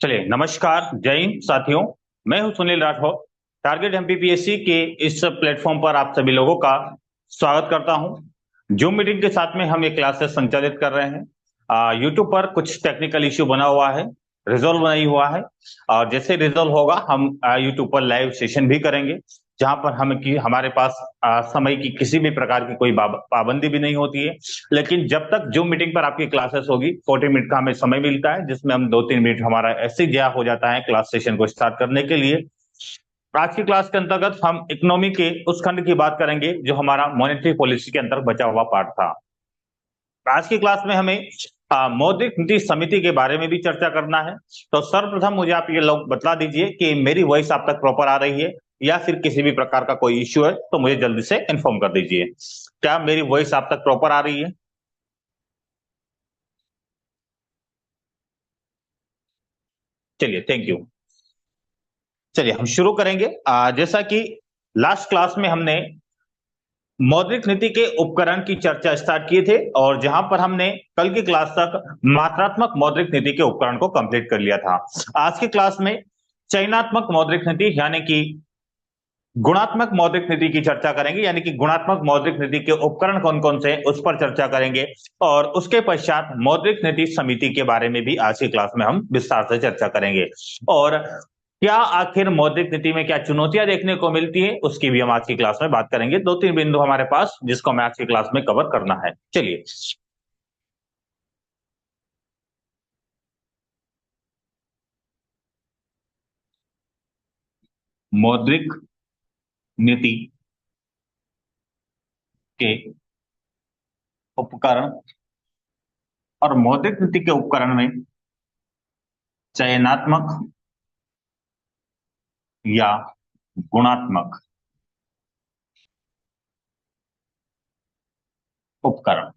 चलिए, नमस्कार, जय हिंद साथियों। मैं हूं सुनील राठौर। टारगेट एमपीपीएससी के इस प्लेटफॉर्म पर आप सभी लोगों का स्वागत करता हूं। जूम मीटिंग के साथ में हम ये क्लासेस संचालित कर रहे हैं। यूट्यूब पर कुछ टेक्निकल इश्यू बना हुआ है, रिजॉल्व नहीं हुआ है। और जैसे रिजॉल्व होगा हम यूट्यूब पर लाइव सेशन भी करेंगे, जहां पर हमारे पास समय की किसी भी प्रकार की कोई पाबंदी भी नहीं होती है। लेकिन जब तक जूम मीटिंग पर आपकी क्लासेस होगी, 40 मिनट का हमें समय मिलता है, जिसमें हम 2-3 मिनट हमारा ऐसे ही हो जाता है क्लास सेशन को स्टार्ट करने के लिए। आज की क्लास के अंतर्गत हम इकोनॉमी के उस खंड की बात करेंगे जो हमारा मॉनेटरी पॉलिसी के अंतर्गत बचा हुआ पार्ट था। आज की क्लास में हमें मौद्रिक नीति समिति के बारे में भी चर्चा करना है। तो सर्वप्रथम मुझे आप ये लोग बता दीजिए कि मेरी वॉइस आप तक प्रॉपर आ रही है, या फिर किसी भी प्रकार का कोई इश्यू है तो मुझे जल्दी से इन्फॉर्म कर दीजिए। क्या मेरी वॉइस आप तक प्रॉपर आ रही है? चलिए, थैंक यू। चलिए हम शुरू करेंगे। जैसा कि लास्ट क्लास में हमने मौद्रिक नीति के उपकरण की चर्चा स्टार्ट किए थे, और जहां पर हमने कल की क्लास तक मात्रात्मक मौद्रिक नीति के उपकरण को कंप्लीट कर लिया था। आज की क्लास में चयनात्मक मौद्रिक नीति यानी कि गुणात्मक मौद्रिक नीति की चर्चा करेंगे, यानी कि गुणात्मक मौद्रिक नीति के उपकरण कौन कौन से हैं उस पर चर्चा करेंगे। और उसके पश्चात मौद्रिक नीति समिति के बारे में भी आज की क्लास में हम विस्तार से चर्चा करेंगे। और क्या आखिर मौद्रिक नीति में क्या चुनौतियां देखने को मिलती है उसकी भी हम आज की क्लास में बात करेंगे। 2-3 बिंदु हमारे पास जिसको हमें आज की क्लास में कवर करना है। चलिए, मौद्रिक नीति के उपकरण और मौद्रिक नीति के उपकरण में चयनात्मक या गुणात्मक उपकरण।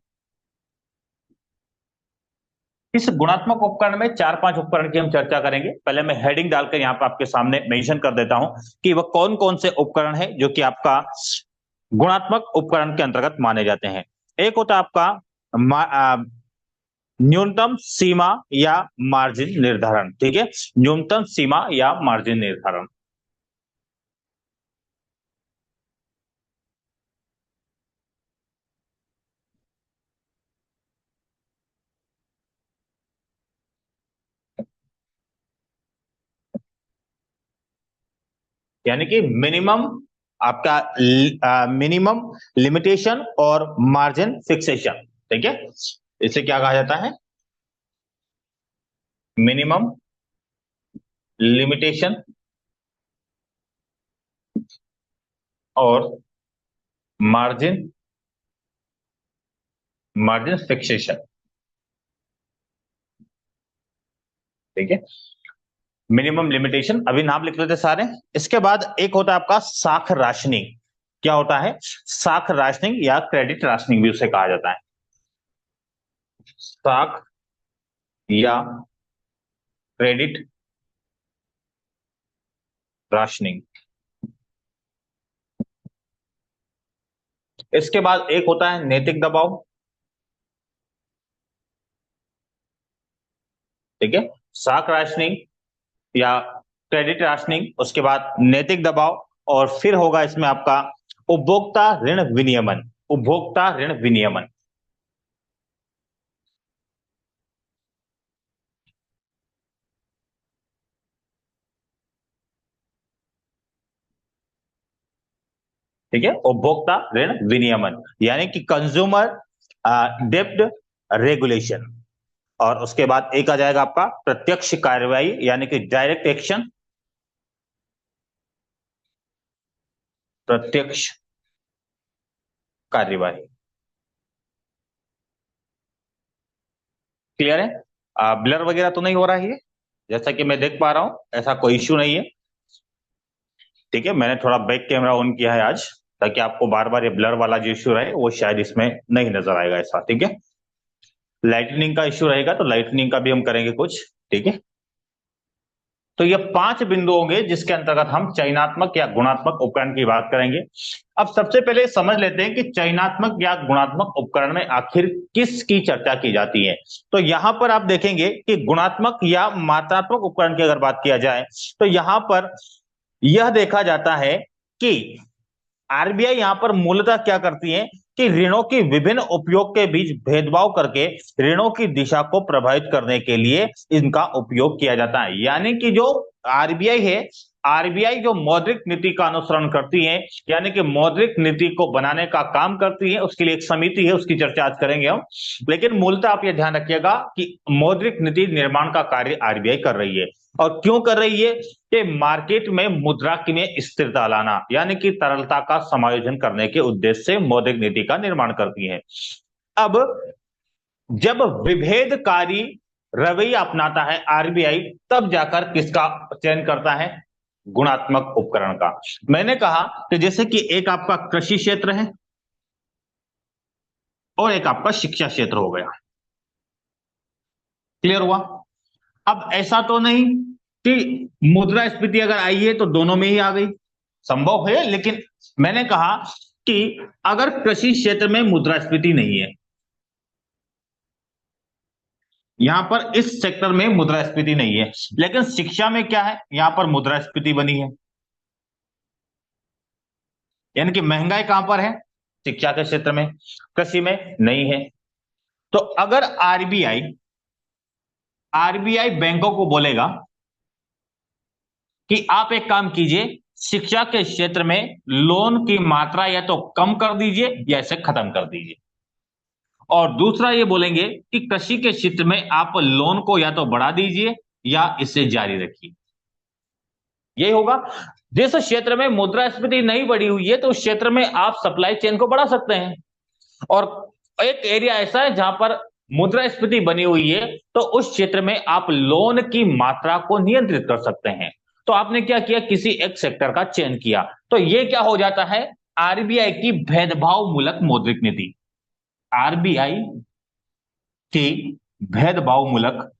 इस गुणात्मक उपकरण में 4-5 उपकरण की हम चर्चा करेंगे। पहले मैं हेडिंग डालकर यहाँ पे आपके सामने मेंशन कर देता हूं कि वह कौन कौन से उपकरण है जो कि आपका गुणात्मक उपकरण के अंतर्गत माने जाते हैं। एक होता है आपका न्यूनतम सीमा या मार्जिन निर्धारण। ठीक है, न्यूनतम सीमा या मार्जिन निर्धारण। यानी कि मिनिमम आपका मिनिमम लिमिटेशन और मार्जिन फिक्सेशन। ठीक है, इसे क्या कहा जाता है? मिनिमम लिमिटेशन और मार्जिन मार्जिन फिक्सेशन। ठीक है, मिनिमम लिमिटेशन अभी नाम लिख लेते सारे। इसके बाद एक होता है आपका साख राशनिंग। क्या होता है? साख राशनिंग या क्रेडिट राशनिंग भी उसे कहा जाता है। साख या क्रेडिट राशनिंग। इसके बाद एक होता है नैतिक दबाव। ठीक है, साख राशनिंग या क्रेडिट राशनिंग, उसके बाद नैतिक दबाव, और फिर होगा इसमें आपका उपभोक्ता ऋण विनियमन। उपभोक्ता ऋण विनियमन। ठीक है, उपभोक्ता ऋण विनियमन यानी कि कंज्यूमर डेब्ट रेगुलेशन। और उसके बाद एक आ जाएगा आपका प्रत्यक्ष कार्रवाई यानी कि डायरेक्ट एक्शन। प्रत्यक्ष कार्यवाही। क्लियर है? ब्लर वगैरह तो नहीं हो रहा है? जैसा कि मैं देख पा रहा हूं ऐसा कोई इश्यू नहीं है। ठीक है, मैंने थोड़ा बैक कैमरा ऑन किया है आज, ताकि आपको बार बार ये ब्लर वाला जो इश्यू रहे वो शायद इसमें नहीं नजर आएगा ऐसा। ठीक है, लाइटनिंग का इश्यू रहेगा तो लाइटनिंग का भी हम करेंगे कुछ। ठीक है, तो ये 5 बिंदु होंगे जिसके अंतर्गत हम चयनात्मक या गुणात्मक उपकरण की बात करेंगे। अब सबसे पहले समझ लेते हैं कि चयनात्मक या गुणात्मक उपकरण में आखिर किसकी चर्चा की जाती है। तो यहां पर आप देखेंगे कि गुणात्मक या मात्रात्मक उपकरण की अगर बात किया जाए तो यहां पर यह देखा जाता है कि आरबीआई यहां पर मूलतः क्या करती है कि ऋणों की विभिन्न उपयोग के बीच भेदभाव करके ऋणों की दिशा को प्रभावित करने के लिए इनका उपयोग किया जाता है। यानी कि जो आरबीआई है, आरबीआई जो मौद्रिक नीति का अनुसरण करती है, यानी कि मौद्रिक नीति को बनाने का काम करती है, उसके लिए एक समिति है, उसकी चर्चा आज करेंगे हम। लेकिन मूलतः आप यह ध्यान रखिएगा कि मौद्रिक नीति निर्माण का कार्य आरबीआई कर रही है। और क्यों कर रही है कि मार्केट में मुद्रा की में स्थिरता लाना, यानी कि तरलता का समायोजन करने के उद्देश्य से मौद्रिक नीति का निर्माण करती है। अब जब विभेदकारी रवैया अपनाता है आरबीआई, तब जाकर किसका चयन करता है? गुणात्मक उपकरण का। मैंने कहा कि जैसे कि एक आपका कृषि क्षेत्र है और एक आपका शिक्षा क्षेत्र हो गया। क्लियर हुआ? अब ऐसा तो नहीं कि मुद्रास्फीति अगर आई है तो दोनों में ही आ गई, संभव है, लेकिन मैंने कहा कि अगर कृषि क्षेत्र में मुद्रास्फीति नहीं है, यहां पर इस सेक्टर में मुद्रास्फीति नहीं है, लेकिन शिक्षा में क्या है? यहां पर मुद्रास्फीति बनी है। यानी कि महंगाई कहां पर है? शिक्षा के क्षेत्र में, कृषि में नहीं है। तो अगर आरबीआई आरबीआई बैंकों को बोलेगा कि आप एक काम कीजिए, शिक्षा के क्षेत्र में लोन की मात्रा या तो कम कर दीजिए या इसे खत्म कर दीजिए, और दूसरा ये बोलेंगे कि कृषि के क्षेत्र में आप लोन को या तो बढ़ा दीजिए या इसे जारी रखिए। यही होगा। जिस क्षेत्र में मुद्रास्फीति नहीं बढ़ी हुई है तो उस क्षेत्र में आप सप्लाई चेन को बढ़ा सकते हैं, और एक एरिया ऐसा है जहां पर मुद्रास्फीति बनी हुई है तो उस क्षेत्र में आप लोन की मात्रा को नियंत्रित कर सकते हैं। तो आपने क्या किया? किसी एक सेक्टर का चयन किया। तो ये क्या हो जाता है? आरबीआई की भेदभाव मूलक मौद्रिक नीति। आरबीआई की भेदभाव मूलक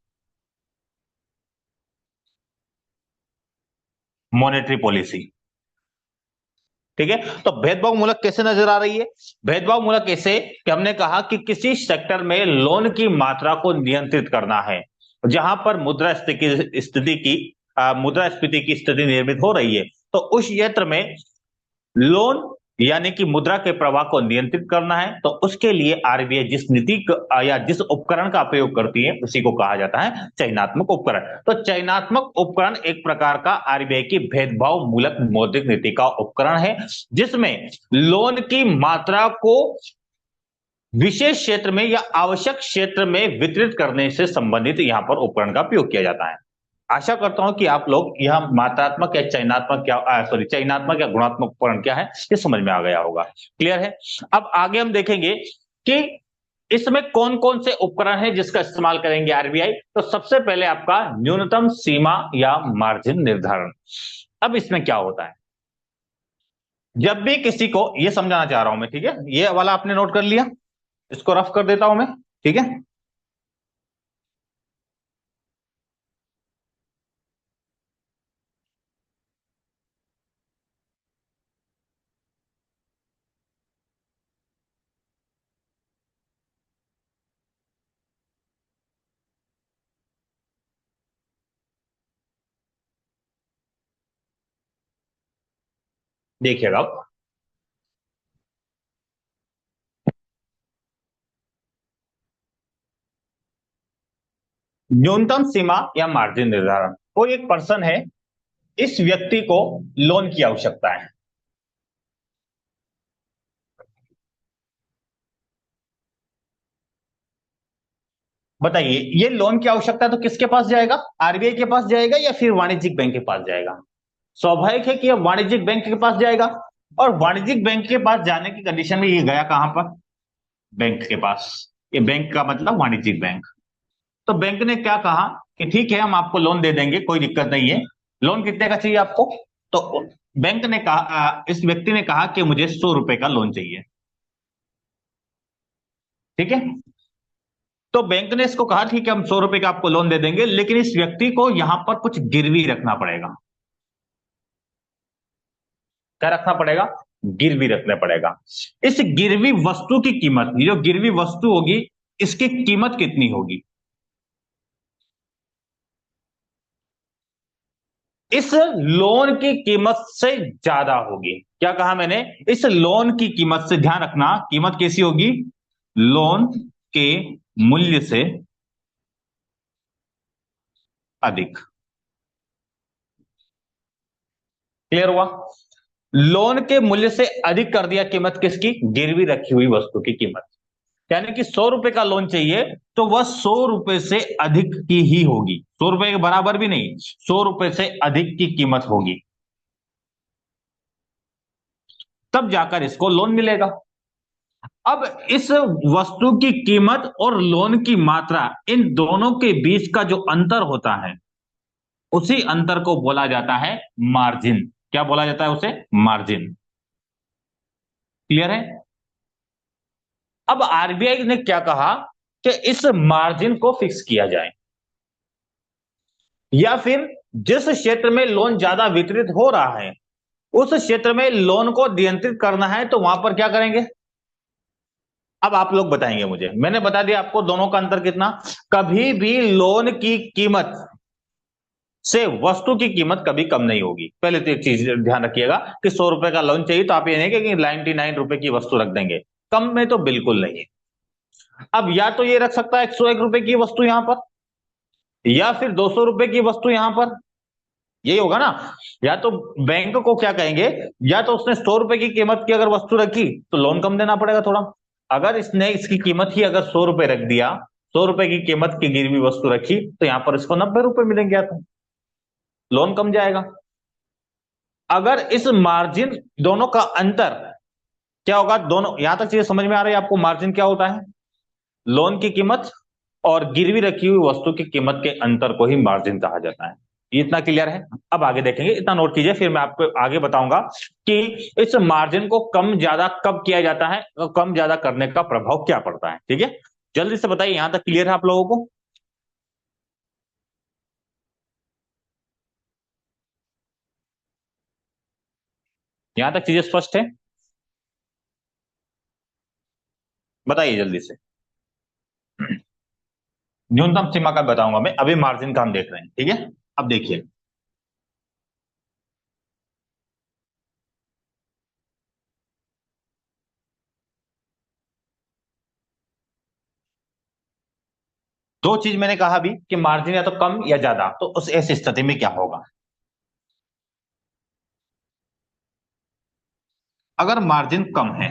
मॉनेटरी पॉलिसी। ठीक है, तो भेदभाव मूलक कैसे नजर आ रही है? भेदभाव मूलक ऐसे कि हमने कहा कि किसी सेक्टर में लोन की मात्रा को नियंत्रित करना है, जहां पर मुद्रास्फीति की स्थिति निर्मित हो रही है, तो उस क्षेत्र में लोन यानी कि मुद्रा के प्रवाह को नियंत्रित करना है। तो उसके लिए आरबीआई जिस या जिस उपकरण का प्रयोग करती है उसी को कहा जाता है चयनात्मक उपकरण। तो चयनात्मक उपकरण एक प्रकार का आरबीआई की भेदभाव मूलक मौद्रिक नीति का उपकरण है, जिसमें लोन की मात्रा को विशेष क्षेत्र में या आवश्यक क्षेत्र में वितरित करने से संबंधित यहां पर उपकरण का प्रयोग किया जाता है। आशा करता हूं कि आप लोग यह मात्रात्मक या चयनात्मक या गुणात्मक उपकरण क्या है ये समझ में आ गया होगा। क्लियर है? अब आगे हम देखेंगे कि इसमें कौन कौन से उपकरण है जिसका इस्तेमाल करेंगे आरबीआई। तो सबसे पहले आपका न्यूनतम सीमा या मार्जिन निर्धारण। अब इसमें क्या होता है? जब भी किसी को, ये समझाना चाह रहा हूं मैं, ठीक है, ये वाला आपने नोट कर लिया, इसको रफ कर देता हूं मैं, ठीक है। देखिएगा आप, न्यूनतम सीमा या मार्जिन निर्धारण। कोई एक पर्सन है, इस व्यक्ति को लोन की आवश्यकता है। बताइए, ये लोन की आवश्यकता तो किसके पास जाएगा? आरबीआई के पास जाएगा या फिर वाणिज्यिक बैंक के पास जाएगा? स्वाभाविक है कि यह वाणिज्यिक बैंक के पास जाएगा। और वाणिज्यिक बैंक के पास जाने की कंडीशन में ये गया कहां पर? बैंक के पास। ये बैंक का मतलब वाणिज्यिक बैंक। तो बैंक ने क्या कहा कि ठीक है, हम आपको लोन दे देंगे, कोई दिक्कत नहीं है। लोन कितने का चाहिए आपको? तो बैंक ने कहा, इस व्यक्ति ने कहा कि मुझे 100 रुपए का लोन चाहिए। ठीक है, तो बैंक ने इसको कहा ठीक है हम 100 रुपए का आपको लोन दे देंगे, लेकिन इस व्यक्ति को यहां पर कुछ गिरवी रखना पड़ेगा। क्या रखना पड़ेगा? गिरवी रखना पड़ेगा। इस गिरवी वस्तु की कीमत, ये जो गिरवी वस्तु होगी इसकी कीमत कितनी होगी? इस लोन की कीमत से ज्यादा होगी। क्या कहा मैंने? इस लोन की कीमत से, ध्यान रखना कीमत कैसी होगी? लोन के मूल्य से अधिक। क्लियर हुआ? लोन के मूल्य से अधिक कर दिया कीमत किसकी? गिरवी रखी हुई वस्तु की कीमत। यानी कि 100 रुपए का लोन चाहिए तो वह 100 रुपए से अधिक की ही होगी, 100 रुपए के बराबर भी नहीं, 100 रुपए से अधिक की कीमत होगी, तब जाकर इसको लोन मिलेगा। अब इस वस्तु की कीमत और लोन की मात्रा, इन दोनों के बीच का जो अंतर होता है उसी अंतर को बोला जाता है मार्जिन। क्या बोला जाता है उसे? मार्जिन। क्लियर है? अब आरबीआई ने क्या कहा कि इस मार्जिन को फिक्स किया जाए, या फिर जिस क्षेत्र में लोन ज्यादा वितरित हो रहा है उस क्षेत्र में लोन को नियंत्रित करना है तो वहां पर क्या करेंगे? अब आप लोग बताएंगे मुझे, मैंने बता दिया आपको दोनों का अंतर कितना। कभी भी लोन की कीमत से वस्तु की कीमत कभी कम नहीं होगी। पहले तो एक चीज ध्यान रखिएगा कि 100 रुपए का लोन चाहिए तो आप ये नहीं कि 99 रुपए की वस्तु रख देंगे, कम में तो बिल्कुल नहीं है। अब या तो ये रख सकता है 101 रुपए की वस्तु यहां पर, या फिर 200 रुपए की वस्तु यहां पर, यही होगा ना। या तो बैंक को क्या कहेंगे, या तो उसने 100 रुपए की कीमत की अगर वस्तु रखी तो लोन कम देना पड़ेगा थोड़ा। अगर इसने इसकी कीमत ही अगर 100 रुपए रख दिया, 100 रुपए की कीमत की गिरवी वस्तु रखी, तो यहां पर इसको 90 रुपए मिलेंगे, या तो लोन कम जाएगा। अगर इस मार्जिन दोनों का अंतर क्या होगा, दोनों यहां तक चीजें समझ में आ रही है आपको? मार्जिन क्या होता है? लोन की कीमत और गिरवी रखी हुई वस्तु की कीमत के अंतर को ही मार्जिन कहा जाता है। ये इतना क्लियर है? अब आगे देखेंगे, इतना नोट कीजिए, फिर मैं आपको आगे बताऊंगा कि इस मार्जिन को कम ज्यादा कब किया जाता है और कम ज्यादा करने का प्रभाव क्या पड़ता है। ठीक है, जल्दी से बताइए, यहां तक क्लियर है आप लोगों को? यहां तक चीजें स्पष्ट है? बताइए जल्दी से। न्यूनतम सीमा का बताऊंगा मैं, अभी मार्जिन का हम देख रहे हैं। ठीक है, अब देखिए, दो चीज मैंने कहा अभी कि मार्जिन या तो कम या ज्यादा, तो उस ऐसी स्थिति में क्या होगा? अगर मार्जिन कम है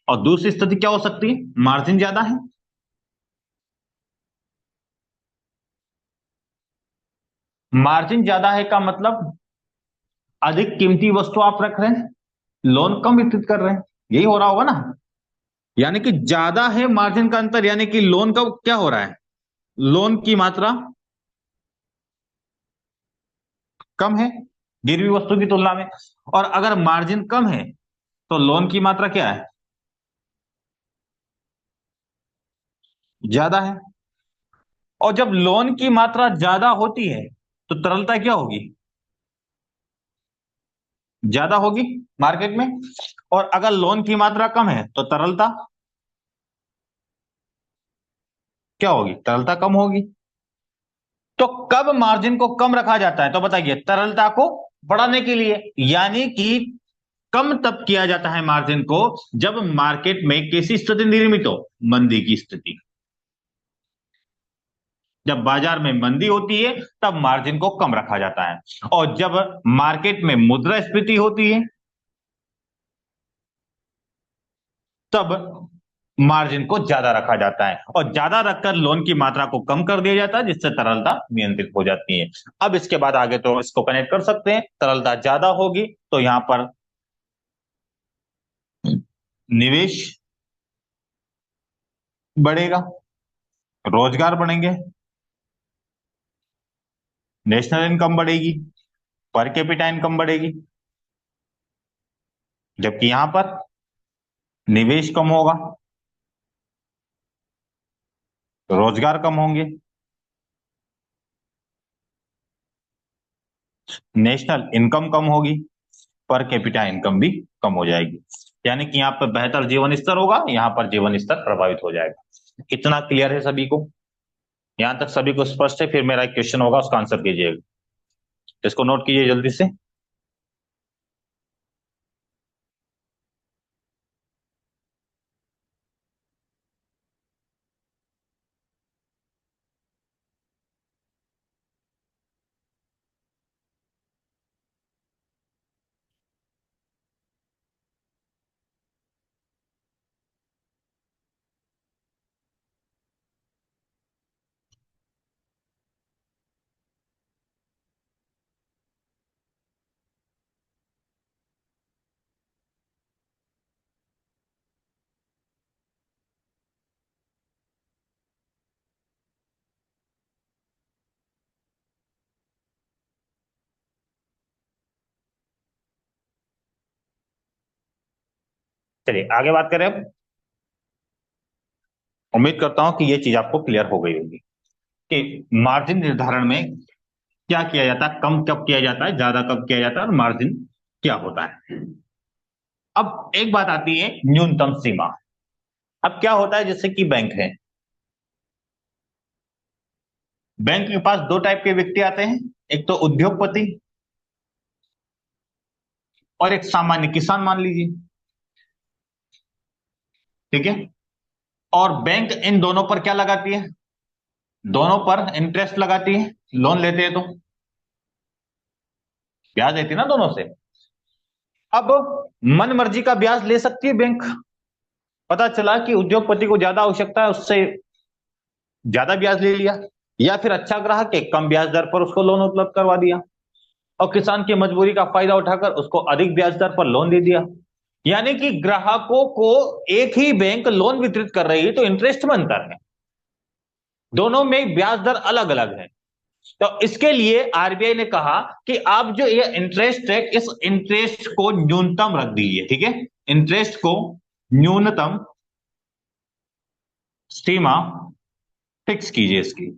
और दूसरी स्थिति क्या हो सकती है, मार्जिन ज्यादा है। मार्जिन ज्यादा है का मतलब अधिक कीमती वस्तु आप रख रहे हैं, लोन कम वितरित कर रहे हैं, यही हो रहा होगा ना। यानी कि ज्यादा है मार्जिन का अंतर, यानी कि लोन का क्या हो रहा है, लोन की मात्रा कम है गिरवी वस्तु की तुलना में। और अगर मार्जिन कम है तो लोन की मात्रा क्या है, ज्यादा है। और जब लोन की मात्रा ज्यादा होती है तो तरलता क्या होगी, ज्यादा होगी मार्केट में। और अगर लोन की मात्रा कम है तो तरलता क्या होगी, तरलता कम होगी। तो कब मार्जिन को कम रखा जाता है, तो बताइए, तरलता को बढ़ाने के लिए। यानी कि कम तब किया जाता है मार्जिन को जब मार्केट में कैसी स्थिति निर्मित हो, मंदी की स्थिति। जब बाजार में मंदी होती है तब मार्जिन को कम रखा जाता है, और जब मार्केट में मुद्रास्फीति होती है तब मार्जिन को ज्यादा रखा जाता है, और ज्यादा रखकर लोन की मात्रा को कम कर दिया जाता है, जिससे तरलता नियंत्रित हो जाती है। अब इसके बाद आगे तो इसको कनेक्ट कर सकते हैं, तरलता ज्यादा होगी तो यहां पर निवेश बढ़ेगा, रोजगार बढ़ेंगे, नेशनल इनकम बढ़ेगी, पर कैपिटा इनकम बढ़ेगी। जबकि यहां पर निवेश कम होगा, रोजगार कम होंगे, नेशनल इनकम कम होगी, पर कैपिटा इनकम भी कम हो जाएगी। यानी कि यहाँ पर बेहतर जीवन स्तर होगा, यहाँ पर जीवन स्तर प्रभावित हो जाएगा। इतना क्लियर है सभी को? यहां तक सभी को स्पष्ट है? फिर मेरा एक क्वेश्चन होगा, उसका आंसर कीजिएगा। इसको नोट कीजिए जल्दी से। चलिए आगे बात करें अब। उम्मीद करता हूं कि ये चीज आपको क्लियर हो गई होगी कि मार्जिन निर्धारण में क्या किया जाता है, कम कब किया जाता है, ज्यादा कब किया जाता है, और मार्जिन क्या होता है। अब एक बात आती है न्यूनतम सीमा। अब क्या होता है, जैसे कि बैंक है, बैंक के पास दो टाइप के व्यक्ति आते हैं, एक तो उद्योगपति और एक सामान्य किसान मान लीजिए। ठीक है? और बैंक इन दोनों पर क्या लगाती है? दोनों पर इंटरेस्ट लगाती है। लोन लेते हैं तो ब्याज देती है ना दोनों से। अब मन मर्जी का ब्याज ले सकती है बैंक। पता चला कि उद्योगपति को ज्यादा आवश्यकता है, उससे ज्यादा ब्याज ले लिया, या फिर अच्छा ग्राहक है, कम ब्याज दर पर उसको लोन उपलब्ध करवा दिया, और किसान की मजबूरी का फायदा उठाकर उसको अधिक ब्याज दर पर लोन दे दिया। यानी कि ग्राहकों को एक ही बैंक लोन वितरित कर रही है, तो इंटरेस्ट में अंतर है, दोनों में ब्याज दर अलग अलग है। तो इसके लिए आरबीआई ने कहा कि आप जो ये इंटरेस्ट है, इस इंटरेस्ट को न्यूनतम रख दीजिए। ठीक है? इंटरेस्ट को न्यूनतम सीमा फिक्स कीजिए इसकी,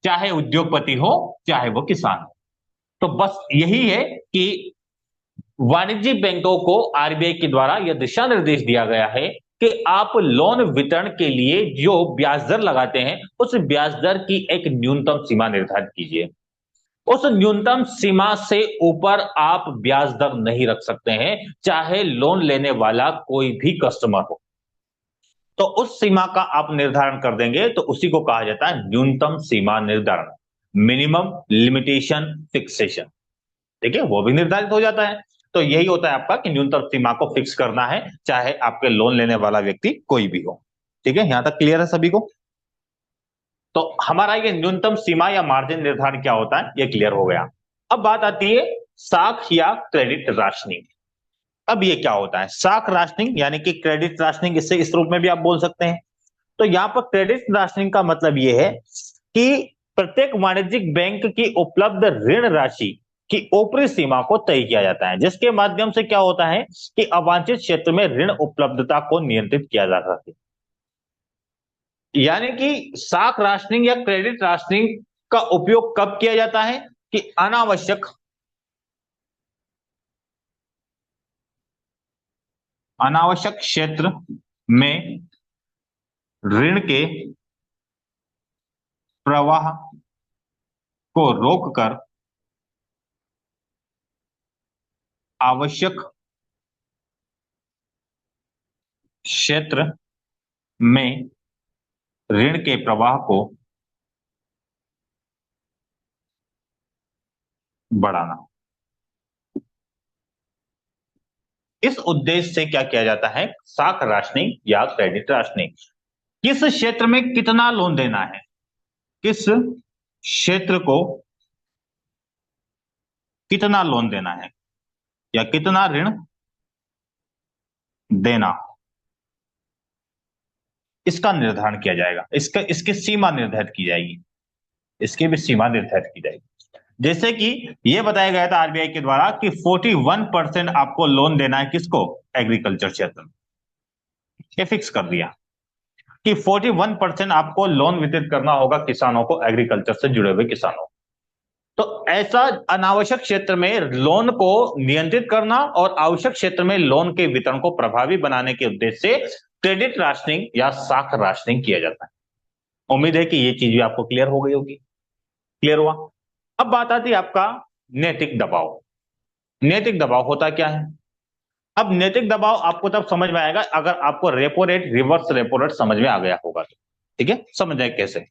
चाहे उद्योगपति हो चाहे वो किसान हो। तो बस यही है कि वाणिज्यिक बैंकों को आरबीआई के द्वारा यह दिशा निर्देश दिया गया है कि आप लोन वितरण के लिए जो ब्याज दर लगाते हैं, उस ब्याज दर की एक न्यूनतम सीमा निर्धारित कीजिए। उस न्यूनतम सीमा से ऊपर आप ब्याज दर नहीं रख सकते हैं, चाहे लोन लेने वाला कोई भी कस्टमर हो। तो उस सीमा का आप निर्धारण कर देंगे, तो उसी को कहा जाता है न्यूनतम सीमा निर्धारण, मिनिमम लिमिटेशन फिक्सेशन। ठीक है? वो भी निर्धारित हो जाता है। तो यही होता है आपका कि न्यूनतम सीमा को फिक्स करना है, चाहे आपके लोन लेने वाला व्यक्ति कोई भी हो। ठीक है? यहां तक क्लियर है सभी को? तो हमारा ये न्यूनतम सीमा या मार्जिन निर्धारण क्या होता है, ये क्लियर हो गया। अब बात आती है साख या क्रेडिट राशनिंग। अब ये क्या होता है साख राशनिंग, यानी कि क्रेडिट राशनिंग, इससे इस रूप में भी आप बोल सकते हैं। तो यहां पर क्रेडिट राशनिंग का मतलब यह है कि प्रत्येक वाणिज्यिक बैंक की उपलब्ध ऋण राशि की ऊपरी सीमा को तय किया जाता है, जिसके माध्यम से क्या होता है कि अवांछित क्षेत्र में ऋण उपलब्धता को नियंत्रित किया जा सके। यानी कि साख राशनिंग या क्रेडिट राशनिंग का उपयोग कब किया जाता है कि अनावश्यक क्षेत्र में ऋण के प्रवाह को रोककर आवश्यक क्षेत्र में ऋण के प्रवाह को बढ़ाना। इस उद्देश्य से क्या किया जाता है साख राशनिंग या क्रेडिट राशनिंग। किस क्षेत्र में कितना लोन देना है, किस क्षेत्र को कितना लोन देना है या कितना ऋण देना, इसका निर्धारण किया जाएगा, इसकी सीमा निर्धारित की जाएगी, इसकी भी सीमा निर्धारित की जाएगी। जैसे कि यह बताया गया था आरबीआई के द्वारा कि 41% आपको लोन देना है, किसको? एग्रीकल्चर क्षेत्र में। ये फिक्स कर दिया कि 41% आपको लोन वितरित करना होगा किसानों को, एग्रीकल्चर से जुड़े हुए किसानों। तो ऐसा अनावश्यक क्षेत्र में लोन को नियंत्रित करना और आवश्यक क्षेत्र में लोन के वितरण को प्रभावी बनाने के उद्देश्य से क्रेडिट राशनिंग या साख राशनिंग किया जाता है। उम्मीद है कि ये चीज भी आपको क्लियर हो गई होगी। क्लियर हुआ? अब बात आती है आपका नैतिक दबाव। नैतिक दबाव होता क्या है? अब नैतिक दबाव आपको तब समझ में आएगा अगर आपको repo rate, reverse repo rate समझ में आ गया होगा तो। ठीक है, समझ जाए कैसे।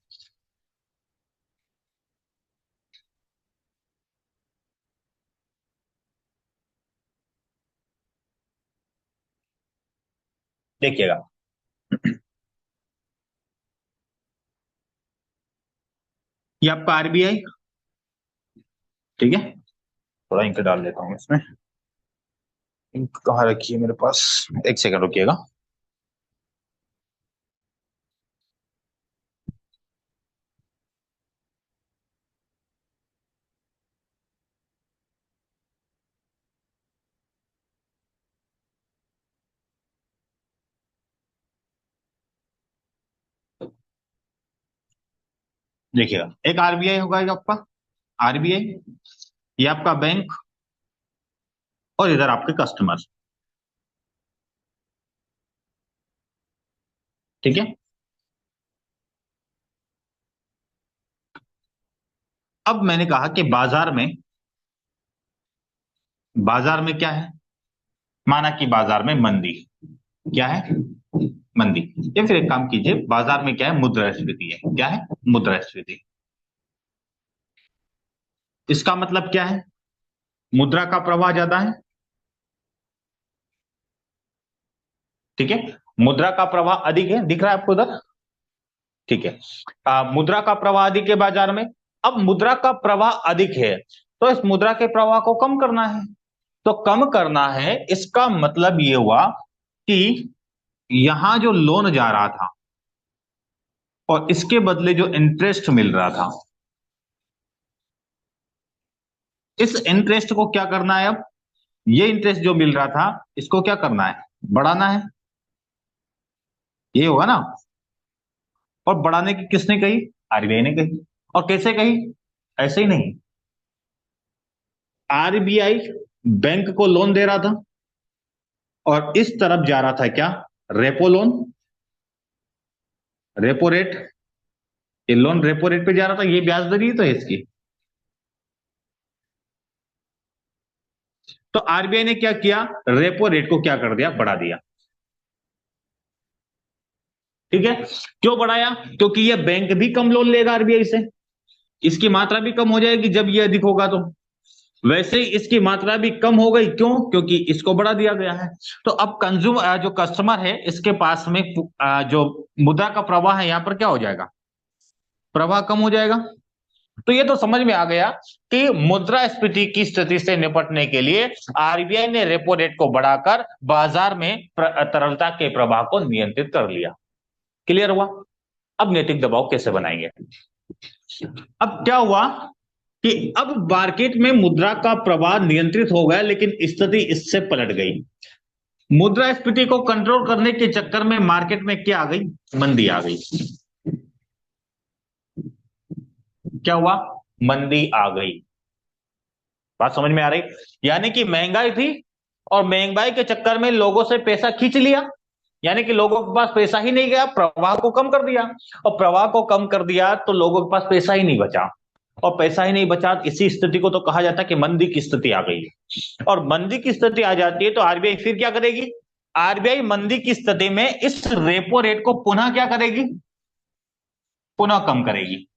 देखिएगा, ये आपका आरबीआई, ठीक है, थोड़ा इंक डाल देता हूं इसमें। इंक कहाँ रखी है मेरे पास, एक सेकंड रुकिएगा। देखिएगा, एक आरबीआई होगा, एक आपका आरबीआई, ये आपका बैंक, और इधर आपके कस्टमर। ठीक है, अब मैंने कहा कि बाजार में क्या है, माना कि बाजार में मंदी, क्या है, मंदी। या फिर एक काम कीजिए, बाजार में क्या है, मुद्रास्फीति है। क्या है? मुद्रास्फीति। इसका मतलब क्या है? मुद्रा का प्रवाह ज्यादा है। ठीक है, मुद्रा का प्रवाह अधिक है, दिख रहा है आपको उधर? ठीक है, मुद्रा का प्रवाह अधिक है बाजार में। अब मुद्रा का प्रवाह अधिक है तो इस मुद्रा के प्रवाह को कम करना है। तो कम करना है, इसका मतलब ये हुआ कि यहां जो लोन जा रहा था और इसके बदले जो इंटरेस्ट मिल रहा था, इस इंटरेस्ट को क्या करना है अब? ये इंटरेस्ट जो मिल रहा था, इसको क्या करना है? बढ़ाना है। ये होगा ना। और बढ़ाने की किसने कही? आरबीआई ने कही। और कैसे कही? ऐसे ही नहीं, आरबीआई बैंक को लोन दे रहा था और इस तरफ जा रहा था क्या? Repo loan, repo rate. ये लोन रेपो रेट पे जा रहा था, ये ब्याज दर ही तो है इसकी। तो आरबीआई ने क्या किया? रेपो रेट को क्या कर दिया? बढ़ा दिया। ठीक है, क्यों बढ़ाया? क्योंकि ये बैंक भी कम लोन लेगा आरबीआई से, इसकी मात्रा भी कम हो जाएगी जब ये अधिक होगा तो। वैसे ही इसकी मात्रा भी कम हो गई, क्यों? क्योंकि इसको बढ़ा दिया गया है। तो अब कंज्यूमर, जो कस्टमर है, इसके पास में जो मुद्रा का प्रवाह है, यहां पर क्या हो जाएगा? प्रवाह कम हो जाएगा। तो ये तो समझ में आ गया कि मुद्रास्फीति की स्थिति से निपटने के लिए आरबीआई ने रेपो रेट को बढ़ाकर बाजार में तरलता के प्रवाह को नियंत्रित कर लिया। क्लियर हुआ? अब नैतिक दबाव कैसे बनाएंगे? अब क्या हुआ कि अब मार्केट में मुद्रा का प्रवाह नियंत्रित हो गया, लेकिन स्थिति इससे पलट गई। मुद्रास्फीति को कंट्रोल करने के चक्कर में मार्केट में क्या आ गई? मंदी आ गई। क्या हुआ? मंदी आ गई। बात समझ में आ रही? यानी कि महंगाई थी और महंगाई के चक्कर में लोगों से पैसा खींच लिया, यानी कि लोगों के पास पैसा ही नहीं गया, प्रवाह को कम कर दिया। और प्रवाह को कम कर दिया तो लोगों के पास पैसा ही नहीं बचा। और पैसा ही नहीं बचा, इसी स्थिति को तो कहा जाता है कि मंदी की स्थिति आ गई है। और मंदी की स्थिति आ जाती है तो आरबीआई फिर क्या करेगी? आरबीआई मंदी की स्थिति में इस रेपो रेट को पुनः क्या करेगी? पुनः कम करेगी।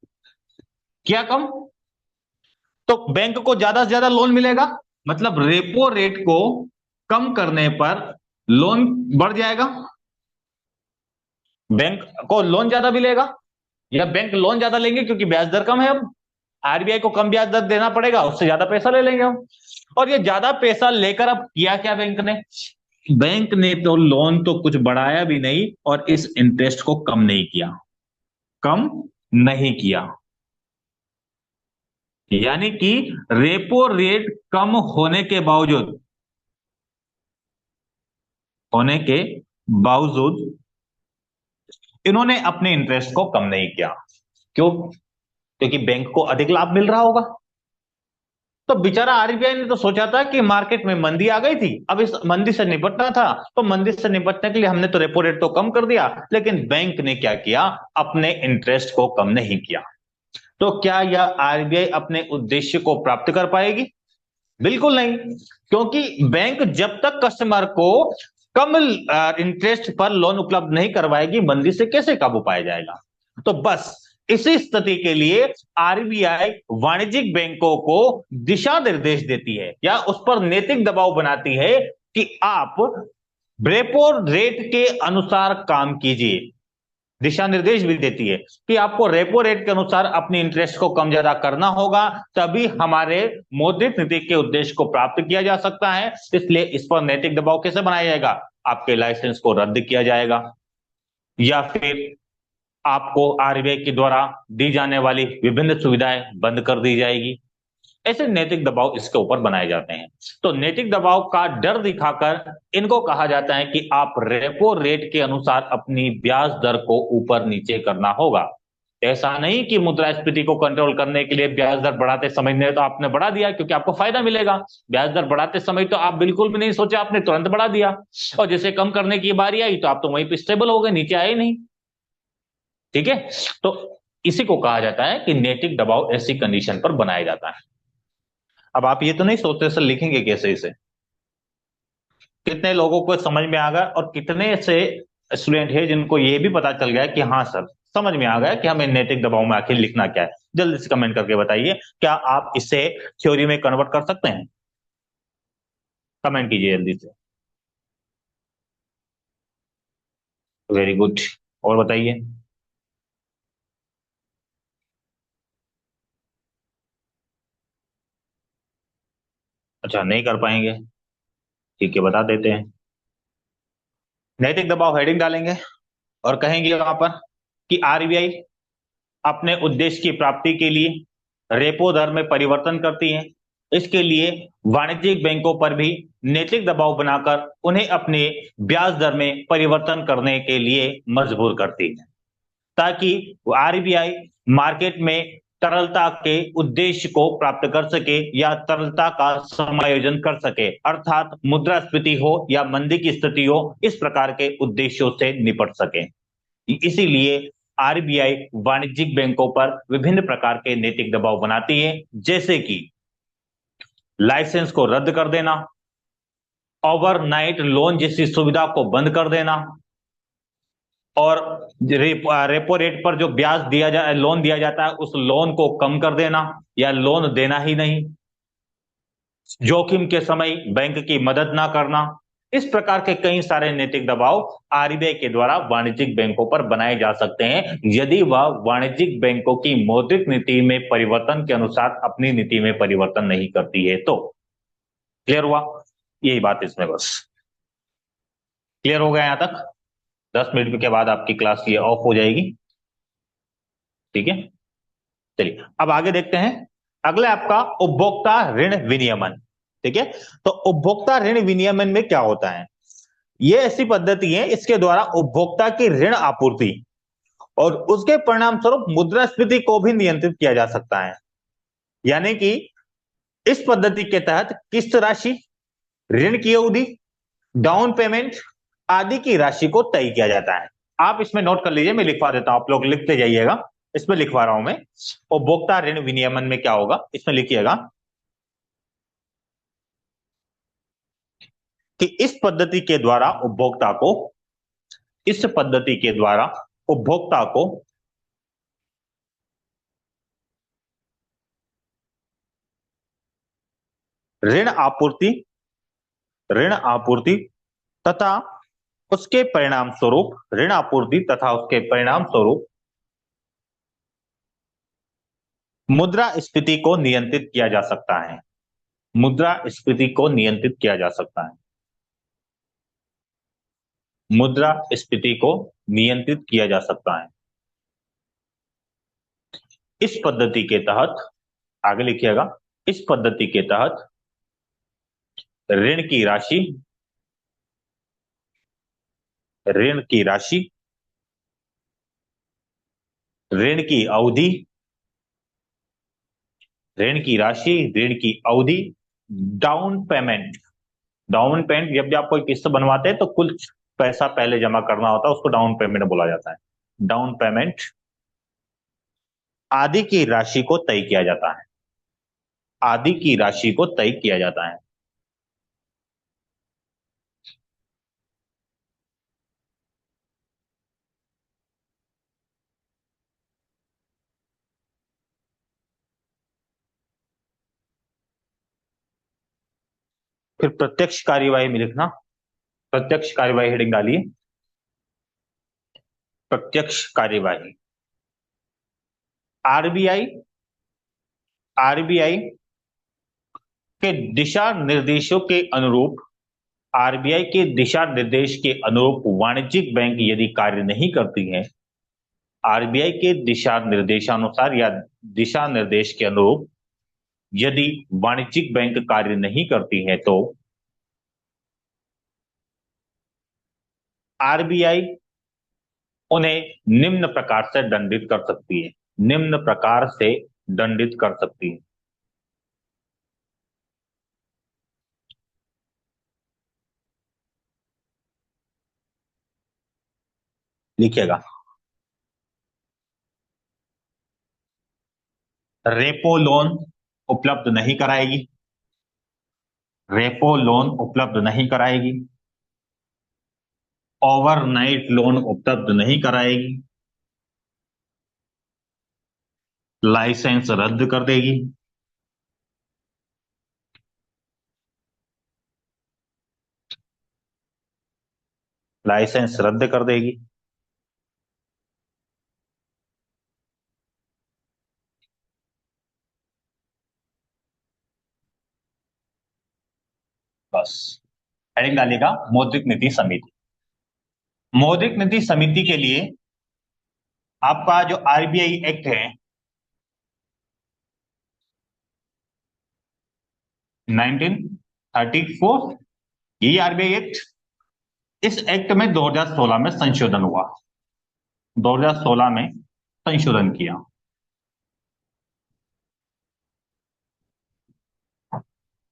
क्या कम? तो बैंक को ज्यादा से ज्यादा लोन मिलेगा, मतलब रेपो रेट को कम करने पर लोन बढ़ जाएगा, बैंक को लोन ज्यादा मिलेगा, या बैंक लोन ज्यादा लेंगे क्योंकि ब्याज दर कम है। अब आरबीआई को कम ब्याज दर देना पड़ेगा, उससे ज्यादा पैसा ले लेंगे हम। और ये ज्यादा पैसा लेकर अब किया क्या बैंक ने? बैंक ने तो लोन तो कुछ बढ़ाया भी नहीं और इस इंटरेस्ट को कम नहीं किया, कम नहीं किया। यानी कि रेपो रेट कम होने के बावजूद, होने के बावजूद इन्होंने अपने इंटरेस्ट को कम नहीं किया। क्यों? क्योंकि बैंक को अधिक लाभ मिल रहा होगा। तो बेचारा आरबीआई ने तो सोचा था कि मार्केट में मंदी आ गई थी, अब इस मंदी से निपटना था, तो मंदी से निपटने के लिए हमने तो रेपो रेट तो कम कर दिया, लेकिन बैंक ने क्या किया, अपने इंटरेस्ट को कम नहीं किया। तो क्या यह आरबीआई अपने उद्देश्य को प्राप्त कर पाएगी? बिल्कुल नहीं। क्योंकि बैंक जब तक कस्टमर को कम इंटरेस्ट पर लोन उपलब्ध नहीं करवाएगी, मंदी से कैसे काबू पाया जाएगा? तो बस इसी स्थिति के लिए आरबीआई वाणिज्यिक बैंकों को दिशा निर्देश देती है या उस पर नैतिक दबाव बनाती है कि आप रेपो रेट के अनुसार काम कीजिए। दिशा निर्देश भी देती है कि आपको रेपो रेट के अनुसार अपनी इंटरेस्ट को कम ज्यादा करना होगा, तभी हमारे मौद्रिक नीति के उद्देश्य को प्राप्त किया जा सकता है। इसलिए इस पर नैतिक दबाव कैसे बनाया जाएगा? आपके लाइसेंस को रद्द किया जाएगा, या फिर आपको आरबीआई के द्वारा दी जाने वाली विभिन्न सुविधाएं बंद कर दी जाएगी। ऐसे नैतिक दबाव इसके ऊपर बनाए जाते हैं। तो नैतिक दबाव का डर दिखाकर इनको कहा जाता है कि आप रेपो रेट के अनुसार अपनी ब्याज दर को ऊपर नीचे करना होगा। ऐसा नहीं कि मुद्रास्फीति को कंट्रोल करने के लिए ब्याज दर बढ़ाते समय ने तो आपने बढ़ा दिया क्योंकि आपको फायदा मिलेगा। ब्याज दर बढ़ाते समय तो आप बिल्कुल भी नहीं सोचा, आपने तुरंत बढ़ा दिया, और जैसे कम करने की बारी आई तो आप तो वहीं पे स्टेबल हो गए, नीचे आए नहीं। ठीक है। तो इसी को कहा जाता है कि नैतिक दबाव ऐसी कंडीशन पर बनाया जाता है। अब आप ये तो नहीं सोचते सर लिखेंगे कैसे इसे? कितने लोगों को समझ में आ गया और कितने से स्टूडेंट है जिनको ये भी पता चल गया कि हाँ सर समझ में आ गया कि हमें नैतिक दबाव में आखिर लिखना क्या है? जल्दी से कमेंट करके बताइए, क्या आप इसे थ्योरी में कन्वर्ट कर सकते हैं? कमेंट कीजिए जल्दी से। Very good. और बताइए। अच्छा, नहीं कर पाएंगे? ठीक है, बता देते हैं। नैतिक दबाव हेडिंग डालेंगे और कहेंगे वहां पर कि आरबीआई अपने उद्देश्य की प्राप्ति के लिए रेपो दर में परिवर्तन करती है। इसके लिए वाणिज्यिक बैंकों पर भी नैतिक दबाव बनाकर उन्हें अपने ब्याज दर में परिवर्तन करने के लिए मजबूर करती है, ताकि आरबीआई मार्केट में तरलता के उद्देश्य को प्राप्त कर सके या तरलता का समायोजन कर सके, अर्थात मुद्रास्फीति हो या मंदी की स्थिति हो, इस प्रकार के उद्देश्यों से निपट सके। इसीलिए आरबीआई वाणिज्यिक बैंकों पर विभिन्न प्रकार के नैतिक दबाव बनाती है, जैसे कि लाइसेंस को रद्द कर देना, ओवरनाइट लोन जैसी सुविधा को बंद कर देना, और रेपो रेट पर जो ब्याज दिया जाए लोन दिया जाता है उस लोन को कम कर देना या लोन देना ही नहीं, जोखिम के समय बैंक की मदद ना करना। इस प्रकार के कई सारे नैतिक दबाव आरबीआई के द्वारा वाणिज्यिक बैंकों पर बनाए जा सकते हैं, यदि वह वाणिज्यिक बैंकों की मौद्रिक नीति में परिवर्तन के अनुसार अपनी नीति में परिवर्तन नहीं करती है तो। क्लियर हुआ? यही बात इसमें बस। क्लियर हो गया यहां तक? 10 मिनट के बाद आपकी क्लास ये ऑफ हो जाएगी। ठीक है, चलिए अब आगे देखते हैं। अगला आपका उपभोक्ता ऋण विनियमन। ठीक है, तो उपभोक्ता ऋण विनियमन में क्या होता है? ये ऐसी पद्धति है इसके द्वारा उपभोक्ता की ऋण आपूर्ति और उसके परिणाम स्वरूप मुद्रास्फीति को भी नियंत्रित किया जा सकता है। यानी कि इस पद्धति के तहत किस्त राशि, ऋण की अवधि, डाउन पेमेंट आदि की राशि को तय किया जाता है। आप इसमें नोट कर लीजिए, मैं लिखवा देता हूं, आप लोग लिखते जाइएगा। इसमें लिखवा रहा हूं मैं। उपभोक्ता ऋण विनियमन में क्या होगा इसमें लिखिएगा कि इस पद्धति के द्वारा उपभोक्ता को ऋण आपूर्ति ऋण आपूर्ति तथा उसके परिणाम स्वरूप मुद्रास्फीति को नियंत्रित किया जा सकता है। मुद्रास्फीति को नियंत्रित किया जा सकता है। मुद्रास्फीति को नियंत्रित किया जा सकता है। इस पद्धति के तहत, आगे लिखिएगा, इस पद्धति के तहत ऋण की राशि ऋण की राशि, ऋण की अवधि, ऋण की राशि, ऋण की अवधि, डाउन पेमेंट। डाउन पेमेंट जब भी आप कोई किस्त बनवाते हैं तो कुछ पैसा पहले जमा करना होता है, उसको डाउन पेमेंट बोला जाता है। डाउन पेमेंट आदि की राशि को तय किया जाता है, आदि की राशि को तय किया जाता है। फिर प्रत्यक्ष कार्यवाही में लिखना, प्रत्यक्ष कार्यवाही हेडिंग डालिए, प्रत्यक्ष कार्यवाही। आरबीआई, आरबीआई के दिशा निर्देशों के अनुरूप, आरबीआई के दिशा निर्देश के अनुरूप वाणिज्यिक बैंक यदि कार्य नहीं करती हैं, आरबीआई के दिशा निर्देशानुसार या दिशा निर्देश के अनुरूप यदि वाणिज्यिक बैंक कार्य नहीं करती हैं तो आरबीआई उन्हें निम्न प्रकार से दंडित कर सकती है, निम्न प्रकार से दंडित कर सकती है। लिखिएगा, रेपो लोन उपलब्ध नहीं कराएगी, रेपो लोन उपलब्ध नहीं कराएगी, ओवरनाइट लोन उपलब्ध नहीं कराएगी, लाइसेंस रद्द कर देगी, लाइसेंस रद्द कर देगी। बस हेडिंग डालिएगा मौद्रिक नीति समिति। मौद्रिक नीति समिति के लिए आपका जो आरबीआई एक्ट है 1934, यही आरबीआई एक्ट, इस एक्ट में 2016 में संशोधन हुआ, 2016 में संशोधन किया।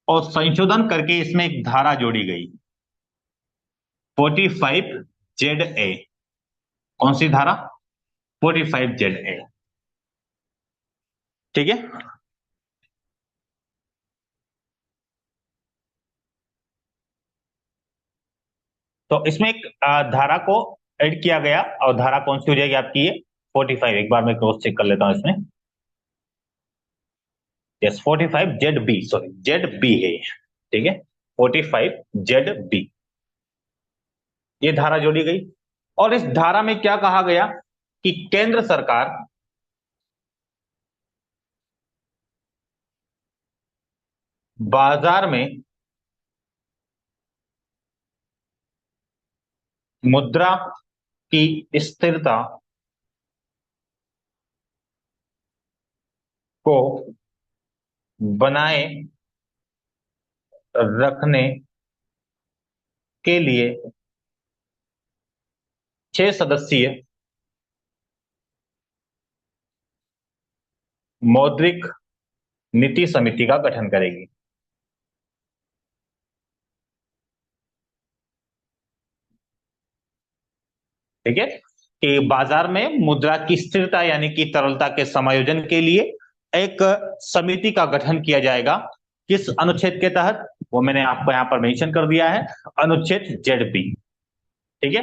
और संशोधन करके इसमें एक धारा जोड़ी गई 45 ZA। कौन सी धारा? 45 ZA। ठीक है। तो इसमें एक धारा को ऐड किया गया, और धारा कौन सी हो जाएगी आपकी? ये 45। एक बार मैं क्रॉस चेक कर लेता हूं इसमें। यस, 45 ZB, सॉरी ZB है, ठीक है, 45 ZB ये धारा जोड़ी गई। और इस धारा में क्या कहा गया कि केंद्र सरकार बाजार में मुद्रा की स्थिरता को बनाए रखने के लिए 6 सदस्यीय मौद्रिक नीति समिति का गठन करेगी। ठीक है, कि बाजार में मुद्रा की स्थिरता यानी कि तरलता के समायोजन के लिए एक समिति का गठन किया जाएगा। किस अनुच्छेद के तहत? वो मैंने आपको यहां पर मेंशन कर दिया है, अनुच्छेद ZB। ठीक है,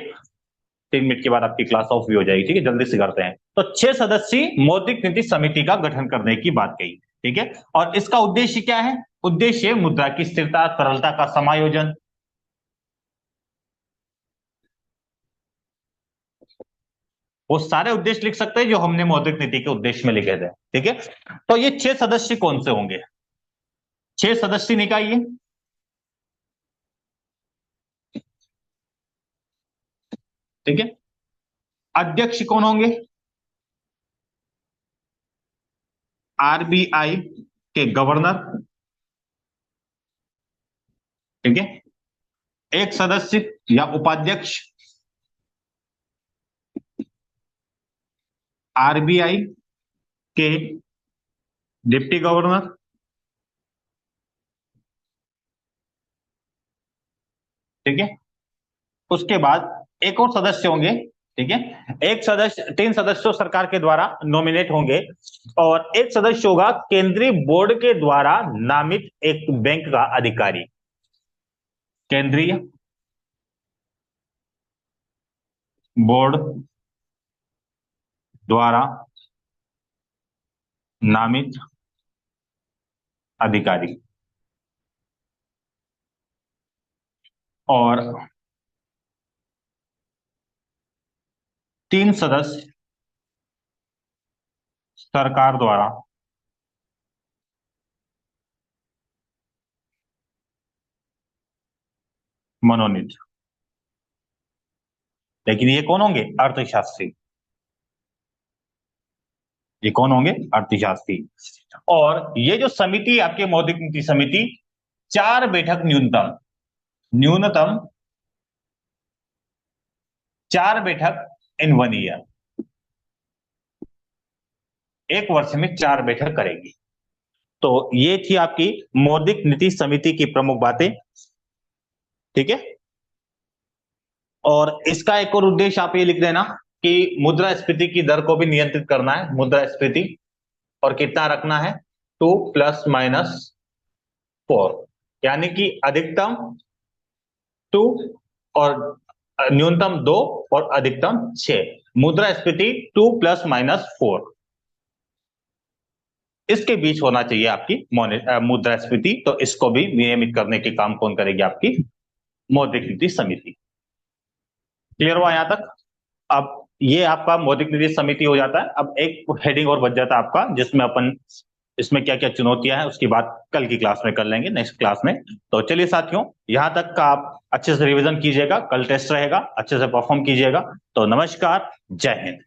3 मिनट के बाद आपकी क्लास ऑफ भी हो जाएगी। ठीक है, जल्दी से करते हैं। तो 6 सदस्यीय मौद्रिक नीति समिति का गठन करने की बात कही। ठीक है, और इसका उद्देश्य क्या है? उद्देश्य मुद्रा की स्थिरता, तरलता का समायोजन। वो सारे उद्देश्य लिख सकते हैं जो हमने मौद्रिक नीति के उद्देश्य में लिखे थे। ठीक है, तो ये 6 सदस्य कौन से होंगे? 6 सदस्य निकाय है। ठीक है, अध्यक्ष कौन होंगे? आरबीआई के गवर्नर। ठीक है, एक सदस्य या उपाध्यक्ष आरबीआई के डिप्टी गवर्नर, ठीक है। उसके बाद एक और सदस्य होंगे, ठीक है। एक सदस्य, 3 सदस्य सरकार के द्वारा नॉमिनेट होंगे और एक सदस्य होगा केंद्रीय बोर्ड के द्वारा नामित एक बैंक का अधिकारी। केंद्रीय बोर्ड द्वारा नामित अधिकारी। और 3 सदस्य सरकार द्वारा मनोनीत। लेकिन ये कौन होंगे? अर्थशास्त्री। ये कौन होंगे? अर्थशास्त्री। और ये जो समिति आपके मौद्रिक नीति समिति, 4 बैठक न्यूनतम, न्यूनतम 4 बैठक इन 1 ईयर, एक वर्ष में 4 बैठक करेगी। तो ये थी आपकी मौद्रिक नीति समिति की प्रमुख बातें, ठीक है। और इसका एक और उद्देश्य आप ये लिख देना कि मुद्रास्फीति की दर को भी नियंत्रित करना है, मुद्रास्फीति, और कितना रखना है? 2 ± 4, यानी कि अधिकतम 2 और न्यूनतम 2 और अधिकतम 6, मुद्रास्फीति 2 ± 4, इसके बीच होना चाहिए आपकी मुद्रास्फीति। तो इसको भी नियमित करने के काम कौन करेगी? आपकी मौद्रिक नीति समिति। क्लियर हुआ यहां तक? अब ये आपका मौद्रिक नीति समिति हो जाता है। अब एक हेडिंग और बच जाता है आपका, जिसमें अपन इसमें क्या क्या चुनौतियां हैं उसकी बात कल की क्लास में कर लेंगे, नेक्स्ट क्लास में। तो चलिए साथियों, यहां तक का आप अच्छे से रिवीजन कीजिएगा, कल टेस्ट रहेगा, अच्छे से परफॉर्म कीजिएगा। तो नमस्कार, जय हिंद।